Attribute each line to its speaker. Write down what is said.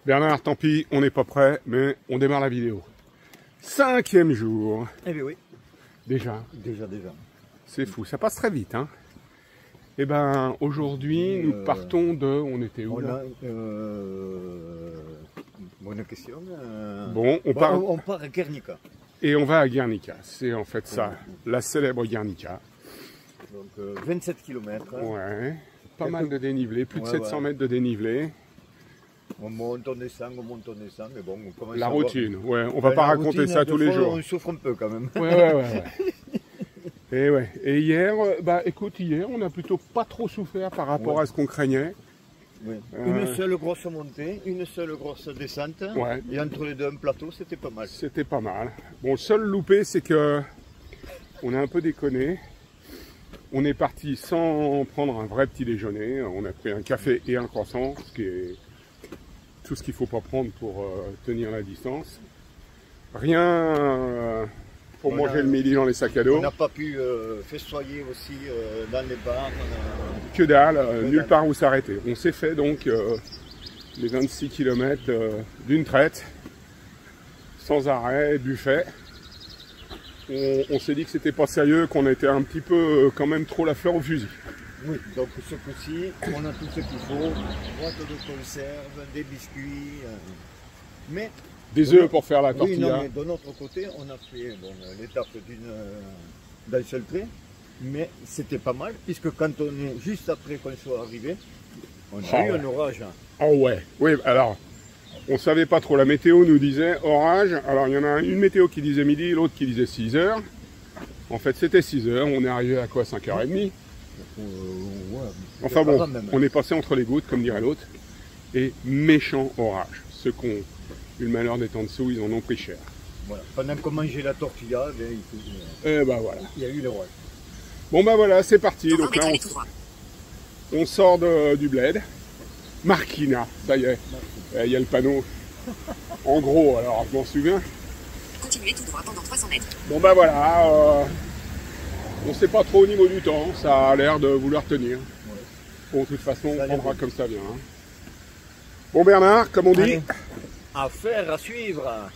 Speaker 1: Bernard, tant pis, on n'est pas prêt, mais on démarre la vidéo. 5e jour.
Speaker 2: Eh bien oui.
Speaker 1: Déjà.
Speaker 2: Déjà.
Speaker 1: C'est fou, ça passe très vite, hein. Eh ben, aujourd'hui, nous partons de... On était où, là?
Speaker 2: Bonne question.
Speaker 1: Bon, on
Speaker 2: part à Guernica.
Speaker 1: Et on va à Guernica. C'est en fait ça, la célèbre Guernica.
Speaker 2: Donc 27 km.
Speaker 1: Ouais, pas mal de dénivelé, plus de 700 mètres de dénivelé.
Speaker 2: On monte, on descend, mais bon, on commence
Speaker 1: la
Speaker 2: à
Speaker 1: routine, ouais, on va pas raconter ça tous les jours.
Speaker 2: On souffre un peu quand même.
Speaker 1: Ouais. Et hier, bah écoute, hier, on a plutôt pas trop souffert par rapport à ce qu'on craignait.
Speaker 2: Oui. Une seule grosse montée, une seule grosse descente, et entre les deux un plateau, c'était pas mal.
Speaker 1: C'était pas mal. Bon, le seul loupé, c'est que on a un peu déconné. On est parti sans prendre un vrai petit déjeuner. On a pris un café et un croissant, ce qui est tout ce qu'il faut pas prendre pour tenir la distance. Rien pour manger le midi dans les sacs à dos.
Speaker 2: On n'a pas pu festoyer aussi dans les bars.
Speaker 1: Que dalle, nulle part où s'arrêter. On s'est fait donc les 26 km d'une traite, sans arrêt, buffet. On s'est dit que c'était pas sérieux, qu'on était un petit peu quand même trop la fleur au fusil.
Speaker 2: Oui, donc ce coup-ci, on a tout ce qu'il faut, boîte de conserve, des biscuits, mais...
Speaker 1: Des œufs pour faire la tortilla.
Speaker 2: Oui, non, mais de notre côté, on a fait l'étape d'un seul trait, mais c'était pas mal, puisque quand on est juste après qu'on soit arrivé, on a eu un orage.
Speaker 1: Oh ouais, oui, alors, on savait pas trop, la météo nous disait orage, alors il y en a une météo qui disait midi, l'autre qui disait 6 heures. En fait, c'était 6 heures, on est arrivé à quoi, 5h30 ? Enfin bon, on est passé entre les gouttes, comme dirait l'autre, et méchant orage. Ceux qui ont eu le malheur d'être en dessous, ils en ont pris cher.
Speaker 2: Voilà. Pendant qu'on mangeait la tortilla,
Speaker 1: voilà.
Speaker 2: Il y a eu l'orage.
Speaker 1: Bon bah voilà, c'est parti. Donc là, on sort du bled. Marquina, ça y est, il y a le panneau. En gros, alors je m'en souviens.
Speaker 3: Continuez tout droit pendant 300 mètres.
Speaker 1: Bon bah voilà, on sait pas trop au niveau du temps, ça a l'air de vouloir tenir. Bon, de toute façon, on prendra comme ça vient. Hein. Bon Bernard, comme on dit.
Speaker 2: Affaire à suivre.